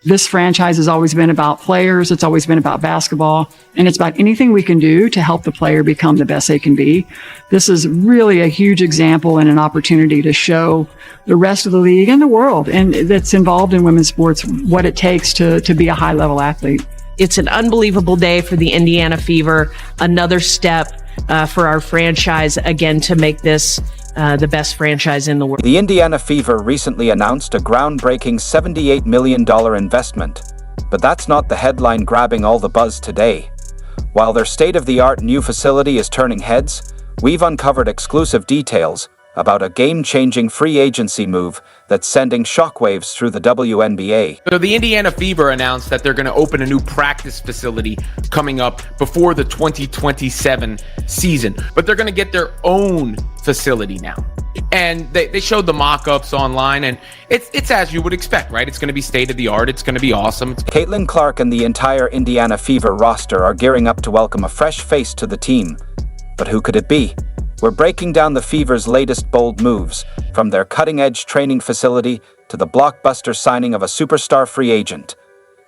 This franchise has always been about players. It's always been about basketball. And it's about anything we can do to help the player become the best they can be. This is really a huge example and an opportunity to show the rest of the league and the world and that's involved in women's sports what it takes to be a high-level athlete. It's an unbelievable day for the Indiana Fever. Another step for our franchise, again, to make this the best franchise in the world. The Indiana Fever recently announced a groundbreaking $78 million investment, but that's not the headline grabbing all the buzz today. While their state-of-the-art new facility is turning heads, we've uncovered exclusive details about a game-changing free agency move that's sending shockwaves through the WNBA. So the Indiana Fever announced that they're going to open a new practice facility coming up before the 2027 season, but they're going to get their own facility now. And they showed the mock-ups online, and it's as you would expect, right? It's going to be state-of-the-art. It's going to be awesome. Caitlin Clark and the entire Indiana Fever roster are gearing up to welcome a fresh face to the team. But who could it be? We're breaking down the Fever's latest bold moves, from their cutting-edge training facility to the blockbuster signing of a superstar free agent.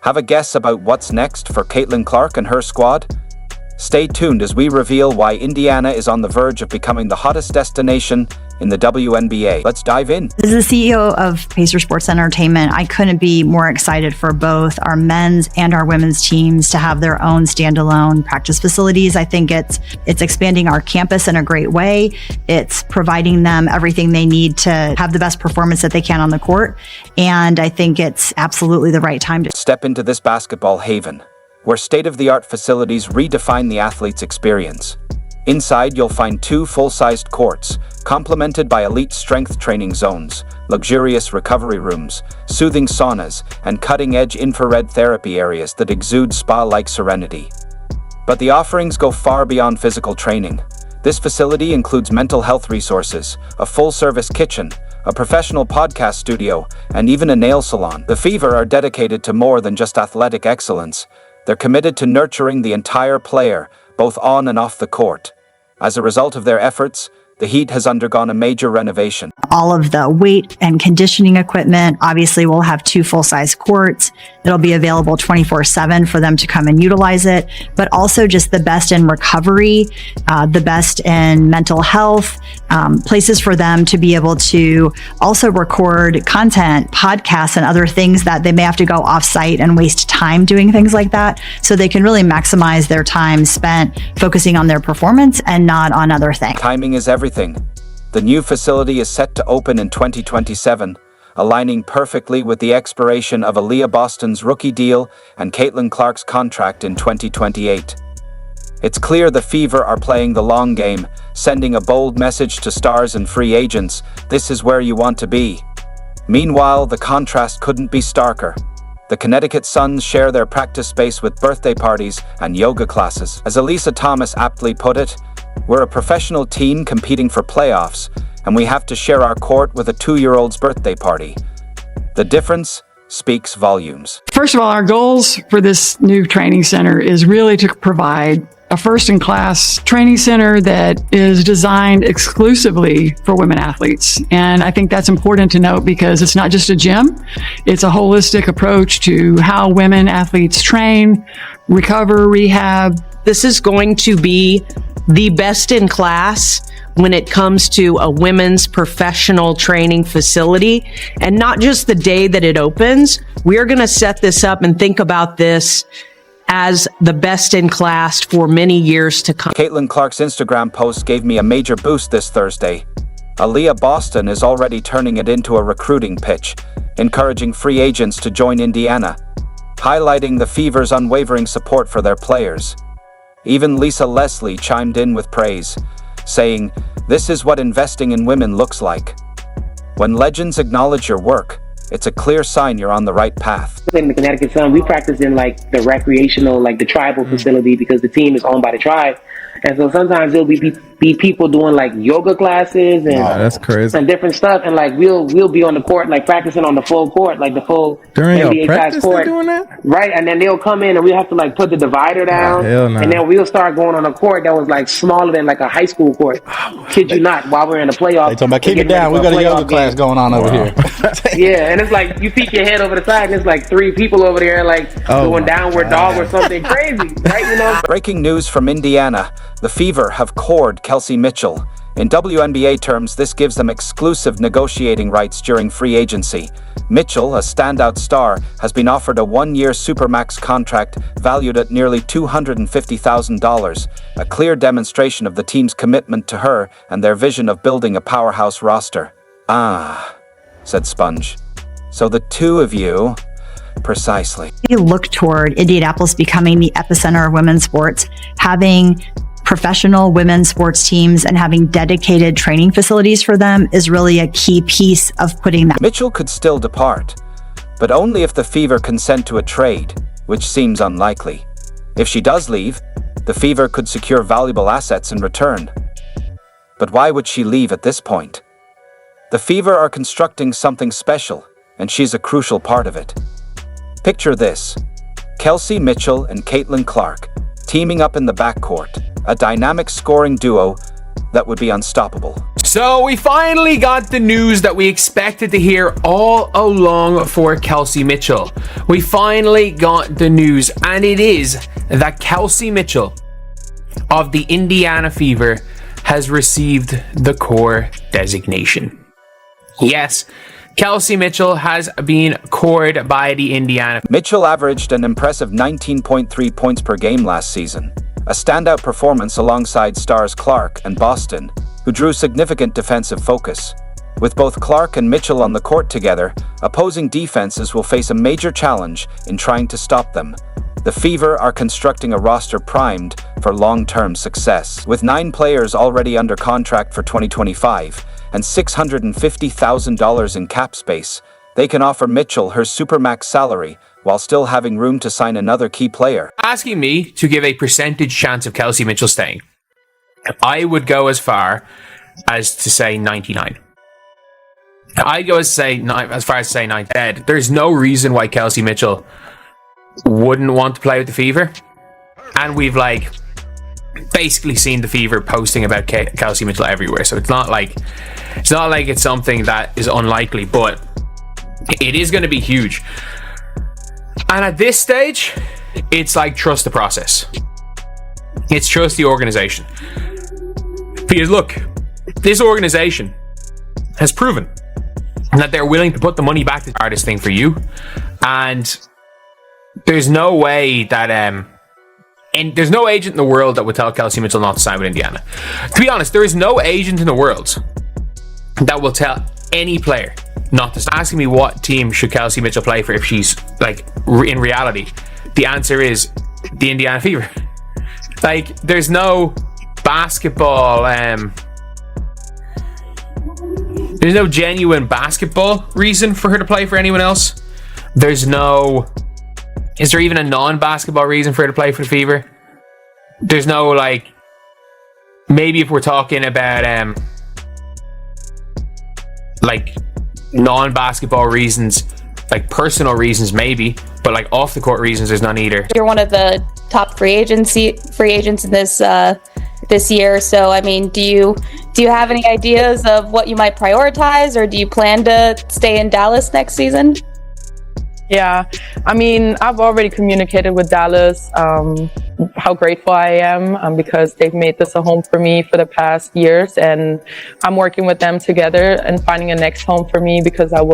Have a guess about what's next for Caitlin Clark and her squad? Stay tuned as we reveal why Indiana is on the verge of becoming the hottest destination in the WNBA. Let's dive in. As the CEO of Pacer Sports Entertainment, I couldn't be more excited for both our men's and our women's teams to have their own standalone practice facilities. I think it's expanding our campus in a great way. It's providing them everything they need to have the best performance that they can on the court. And I think it's absolutely the right time to step into this basketball haven, where state-of-the-art facilities redefine the athlete's experience. Inside, you'll find 2 full-sized courts, complemented by elite strength training zones, luxurious recovery rooms, soothing saunas, and cutting-edge infrared therapy areas that exude spa-like serenity. But the offerings go far beyond physical training. This facility includes mental health resources, a full-service kitchen, a professional podcast studio, and even a nail salon. The Fever are dedicated to more than just athletic excellence. They're committed to nurturing the entire player, both on and off the court. As a result of their efforts, the Heat has undergone a major renovation. all of the weight and conditioning equipment. Obviously, we'll have 2 full-size courts. It'll be available 24/7 for them to come and utilize it, but also just the best in recovery, the best in mental health, places for them to be able to also record content, podcasts, and other things that they may have to go off-site and waste time doing things like that. So they can really maximize their time spent focusing on their performance and not on other things. Timing is everything. The new facility is set to open in 2027, aligning perfectly with the expiration of Aaliyah Boston's rookie deal and Caitlin Clark's contract in 2028. It's clear the Fever are playing the long game, sending a bold message to stars and free agents: this is where you want to be. Meanwhile, the contrast couldn't be starker. The Connecticut Suns share their practice space with birthday parties and yoga classes. As Elisa Thomas aptly put it, we're a professional team competing for playoffs, and we have to share our court with a 2-year-old's birthday party. The difference speaks volumes. First of all, our goals for this new training center is really to provide a first-in-class training center that is designed exclusively for women athletes. And I think that's important to note because it's not just a gym, it's a holistic approach to how women athletes train, recover, rehab. This is going to be the best in class when it comes to a women's professional training facility. And not just the day that it opens, we are going to set this up and think about this as the best in class for many years to come. Caitlin Clark's Instagram post gave me a major boost this Thursday. Aaliyah Boston is already turning it into a recruiting pitch, encouraging free agents to join Indiana, highlighting the Fever's unwavering support for their players. Even Lisa Leslie chimed in with praise, saying, "This is what investing in women looks like." When legends acknowledge your work, it's a clear sign you're on the right path. In the Connecticut Sun, we practice in like the recreational, like the tribal facility because the team is owned by the tribe. And so sometimes there'll be people doing like yoga classes and that's crazy. And different stuff. And like we'll be on the court, like practicing on the full court, like the full during NBA your practice court. doing that? Right. And then they'll come in and we have to like put the divider down. Hell no. And then we'll start going on a court that was like smaller than like a high school court. Kid you not, while we're in the playoffs. They talking about keep it down. We got a yoga class going on over here. Yeah, And it's like you peek your head over the side, and it's like 3 people over there, like doing downward dog or something crazy, right? You know. Breaking news from Indiana: the Fever have cored Kelsey Mitchell. In WNBA terms, this gives them exclusive negotiating rights during free agency. Mitchell, a standout star, has been offered a 1-year Supermax contract valued at nearly $250,000, a clear demonstration of the team's commitment to her and their vision of building a powerhouse roster. Ah, said Sponge. So the two of you... Precisely. We look toward Indianapolis becoming the epicenter of women's sports, having professional women's sports teams and having dedicated training facilities for them is really a key piece of putting that. Mitchell could still depart, but only if the Fever consent to a trade, which seems unlikely. If she does leave, the Fever could secure valuable assets in return. But why would she leave at this point? The Fever are constructing something special, and she's a crucial part of it. Picture this: Kelsey Mitchell and Caitlin Clark teaming up in the backcourt, a dynamic scoring duo that would be unstoppable. So we finally got the news that we expected to hear all along for Kelsey Mitchell. We finally got the news, and it is that Kelsey Mitchell of the Indiana Fever has received the core designation. Yes, Kelsey Mitchell has been cored by the Indiana. Mitchell averaged an impressive 19.3 points per game last season, a standout performance alongside stars Clark and Boston, who drew significant defensive focus. With both Clark and Mitchell on the court together, opposing defenses will face a major challenge in trying to stop them. The Fever are constructing a roster primed for long-term success. With 9 players already under contract for 2025 and $650,000 in cap space, they can offer Mitchell her supermax salary while still having room to sign another key player. Asking me to give a percentage chance of Kelsey Mitchell staying, I would go as far as to say 99. I'd go as far as to say 99. There's no reason why Kelsey Mitchell wouldn't want to play with the Fever, and we've basically seen the Fever posting about Kelsey Mitchell everywhere. So it's not like it's something that is unlikely, but it is going to be huge. And at this stage, it's like trust the process. It's trust the organization. Because look, this organization has proven that they're willing to put the money back to the hardest thing for you, and there's no way that and there's no agent in the world that would tell Kelsey Mitchell not to sign with Indiana. To be honest, there is no agent in the world that will tell any player not to. Asking me what team should Kelsey Mitchell play for if she's in reality, the answer is the Indiana Fever. There's no basketball there's no genuine basketball reason for her to play for anyone else. Is there even a non-basketball reason for her to play for the Fever? There's no, maybe if we're talking about, non-basketball reasons, personal reasons maybe, but off-the-court reasons, there's none either. You're one of the top free agents in this year. So, I mean, do you have any ideas of what you might prioritize, or do you plan to stay in Dallas next season? Yeah, I mean, I've already communicated with Dallas how grateful I am because they've made this a home for me for the past years, and I'm working with them together and finding a next home for me because I've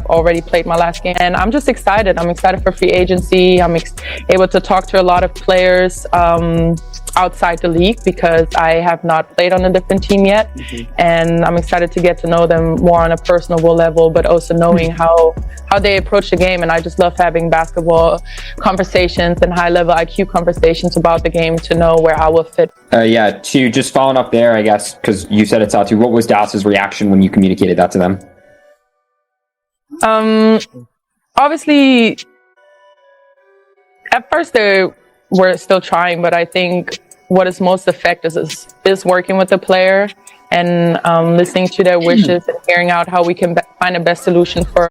already played my last game, and I'm just excited. I'm excited for free agency. I'm able to talk to a lot of players outside the league because I have not played on a different team yet, and I'm excited to get to know them more on a personable level, but also knowing how they approach the game. And I just love having basketball conversations and high-level IQ conversations about the game to know where I will fit. To just following up there, I guess, because you said it's out to, what was Dallas's reaction when you communicated that to them? Obviously, at first they were still trying, but I think what is most effective is working with the player and listening to their wishes and hearing out how we can find the best solution for